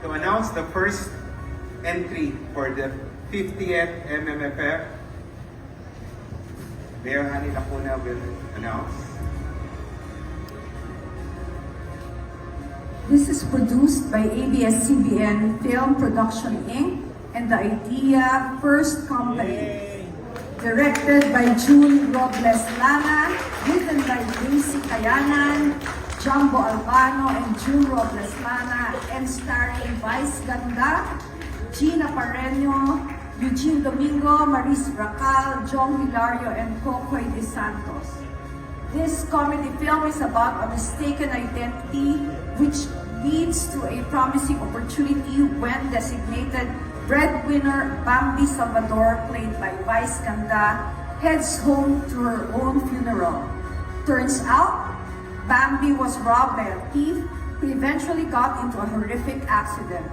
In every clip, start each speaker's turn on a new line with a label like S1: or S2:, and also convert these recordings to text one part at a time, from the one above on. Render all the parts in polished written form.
S1: to announce the first entry for the 50th MMFF. Mayor Hani Lacuna will announce.
S2: This is produced by ABS-CBN Film Production Inc. and the Idea First Company. Directed by June Robles Lana, written by Daisy Kayanan, Jumbo Albano, and June Robles Lana, and starring Vice Ganda, Gina Pareño, Eugene Domingo, Maris Bracal, Jong Hilario, and Cocoy De Santos. This comedy film is about a mistaken identity which leads to a promising opportunity when designated breadwinner Bambi Salvador, played by Vice Ganda, heads home to her own funeral. Turns out, Bambi was robbed by a thief who eventually got into a horrific accident.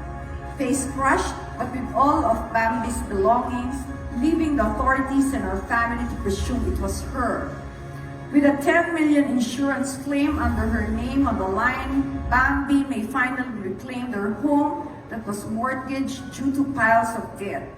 S2: Face crushed, but with all of Bambi's belongings, leaving the authorities and her family to presume it was her. With a 10 million insurance claim under her name on the line, Bambi may finally reclaim their home that was mortgaged due to piles of debt.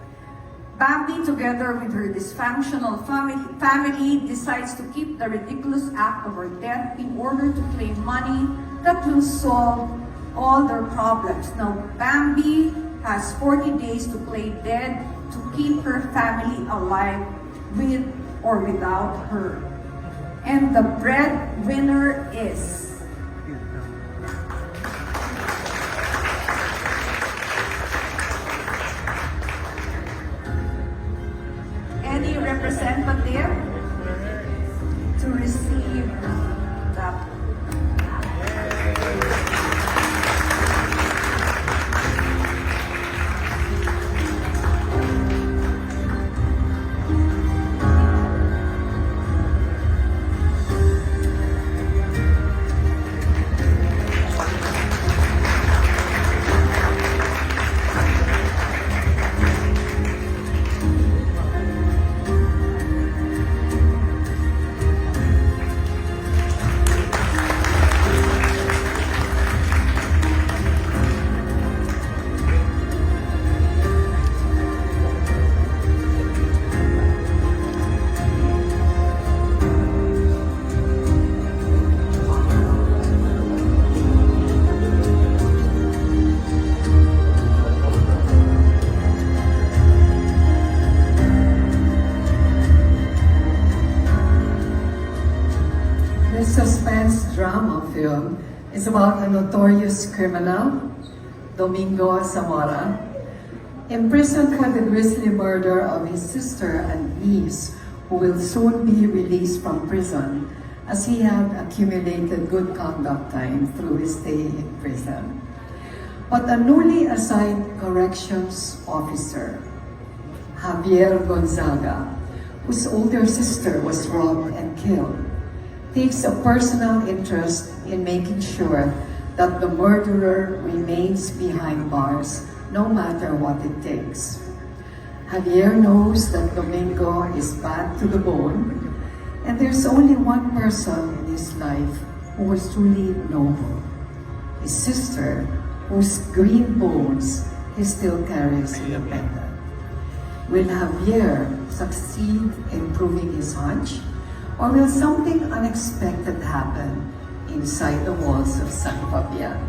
S2: Bambi, together with her dysfunctional family, decides to keep the ridiculous act of her death in order to claim money that will solve all their problems. Now, Bambi has 40 days to play dead to keep her family alive with or without her. And the breadwinner is... any representative to receive the...
S3: This suspense drama film is about a notorious criminal, Domingo Zamora, imprisoned for the grisly murder of his sister and niece, who will soon be released from prison as he had accumulated good conduct time through his stay in prison. But a newly assigned corrections officer, Javier Gonzaga, whose older sister was robbed and killed, takes a personal interest in making sure that the murderer remains behind bars no matter what it takes. Javier knows that Domingo is bad to the bone, and there's only one person in his life who was truly noble: his sister, whose green bones he still carries in a pendant. Will Javier succeed in proving his hunch? Or will something unexpected happen inside the walls of San Fabian?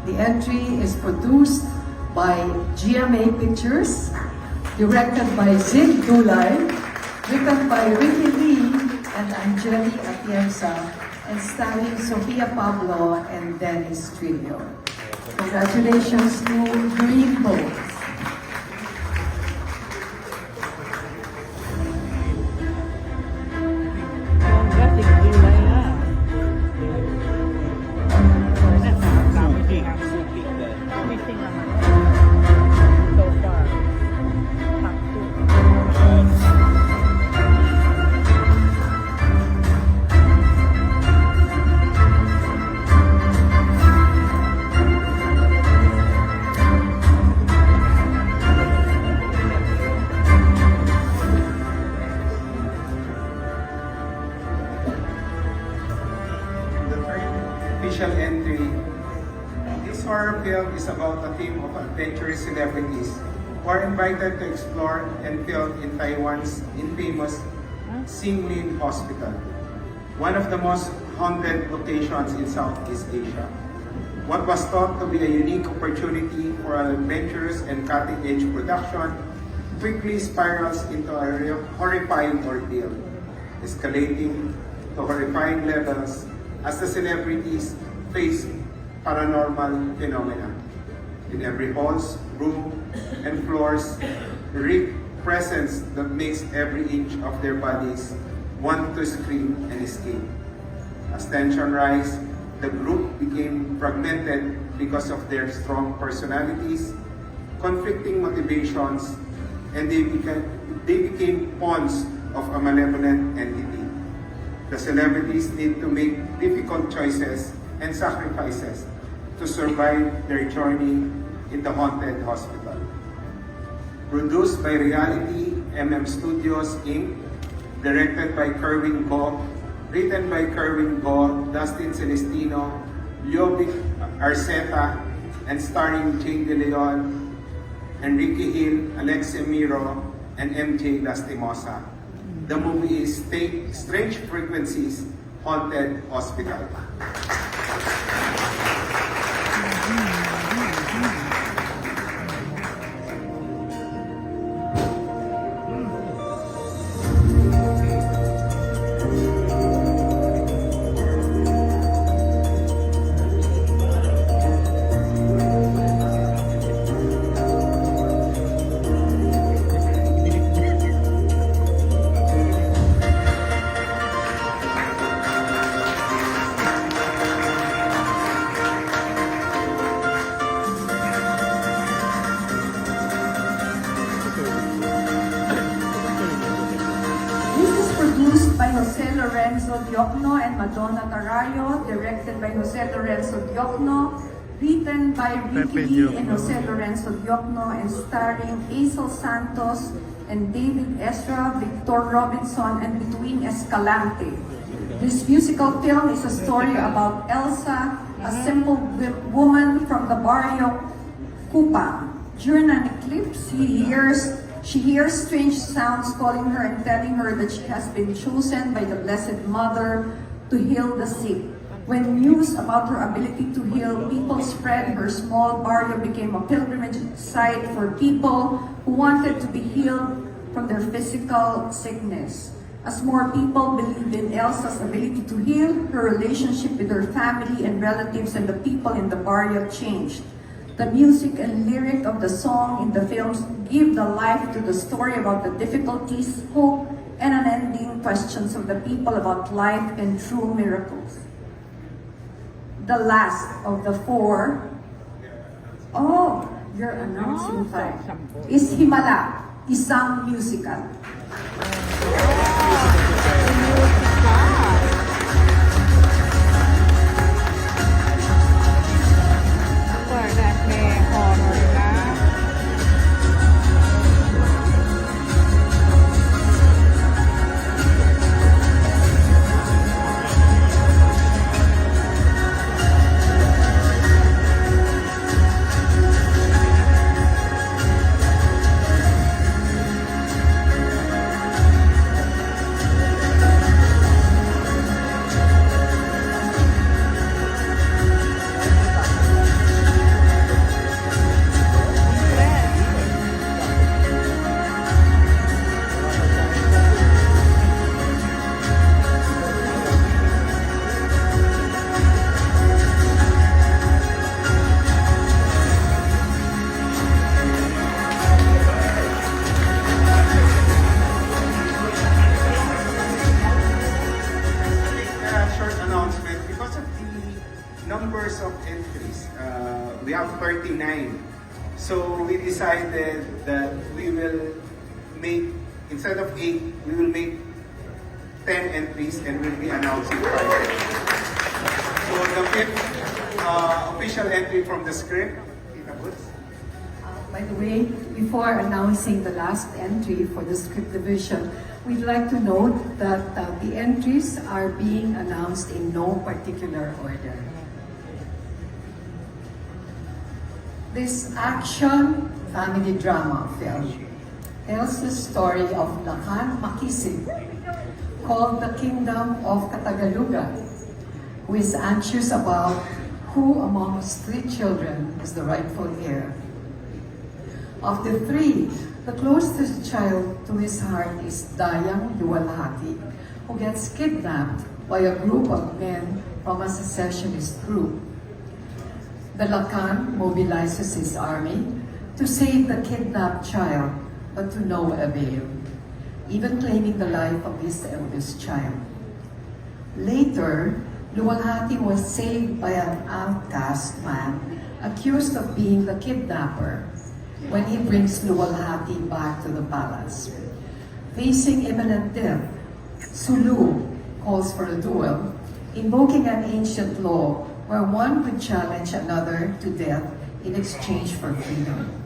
S3: The entry is produced by GMA Pictures, directed by Zig Dulay, written by Ricky Lee and Angeli Atienza, and starring Sofia Pablo and Dennis Trillo. Congratulations to Green Bones.
S1: This horror film is about a team of adventurous celebrities who are invited to explore and film in Taiwan's infamous Xinmin Hospital, one of the most haunted locations in Southeast Asia. What was thought to be a unique opportunity for an adventurous and cutting-edge production quickly spirals into a horrifying ordeal, escalating to horrifying levels as the celebrities face paranormal phenomena. In every halls, room, and floors, reek presence that makes every inch of their bodies want to scream and escape. As tension rise, the group became fragmented because of their strong personalities, conflicting motivations, and they became pawns of a malevolent entity. The celebrities need to make difficult choices and sacrifices to survive their journey in the haunted hospital. Produced by Reality MM Studios Inc., directed by Kerwin Go, written by Kerwin Go, Dustin Celestino, Liovic Arceta, and starring Jane De Leon, Enrique Hill, Alexia Miro, and MJ Lastimosa. The movie is Strange Frequencies, Haunted Hospital.
S2: Produced by Jose Lorenzo Diokno and Madonna Tarayo, directed by Jose Lorenzo Diokno, written by Ricky Lee and Jose Lorenzo Diokno, and starring Aisel Santos and David Ezra, Victor Robinson, and Between Escalante. This musical film is a story about Elsa, a simple woman from the barrio Cupa. During an eclipse, she hears strange sounds calling her and telling her that she has been chosen by the Blessed Mother to heal the sick. When news about her ability to heal people spread, her small barrio became a pilgrimage site for people who wanted to be healed from their physical sickness. As more people believed in Elsa's ability to heal, her relationship with her family and relatives and the people in the barrio changed. The music and lyric of the song in the films give the life to the story about the difficulties, hope, and unending questions of the people about life and true miracles. The last of the four, you're announcing five, is Himala, isang musical. Numbers of entries. We have 39. So we decided that we will make, instead of 8, we will make 10 entries and we'll be announcing Friday. So the fifth official entry from the script, Tita Boots.
S3: By the way, before announcing the last entry for the script division, we'd like to note that the entries are being announced in no particular order. This action family drama film tells the story of Lakan Makisig, called the Kingdom of Katagalugan, who is anxious about who among his 3 children is the rightful heir. Of the 3, the closest child to his heart is Dayang Luwalhati, who gets kidnapped by a group of men from a secessionist group. The Lakan mobilizes his army to save the kidnapped child, but to no avail, even claiming the life of his eldest child. Later, Luwalhati was saved by an outcast man accused of being the kidnapper when he brings Luwalhati back to the palace. Facing imminent death, Sulu calls for a duel, invoking an ancient law where one could challenge another to death in exchange for freedom.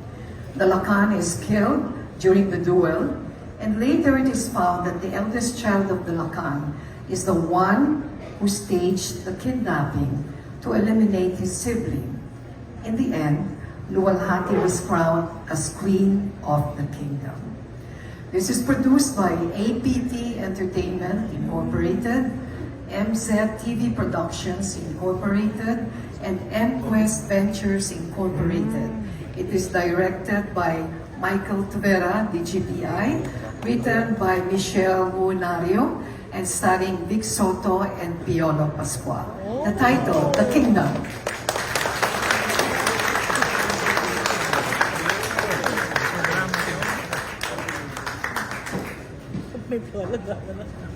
S3: The Lakan is killed during the duel, and later it is found that the eldest child of the Lakan is the one who staged the kidnapping to eliminate his sibling. In the end, Luwalhati was crowned as Queen of the Kingdom. This is produced by APT Entertainment Incorporated, MZ TV Productions Incorporated, and MQuest Ventures Incorporated. It is directed by Michael Tavera, DGPI, written by Michelle Munario, and starring Vic Soto and Piolo Pascual. The title, The Kingdom.
S4: May pala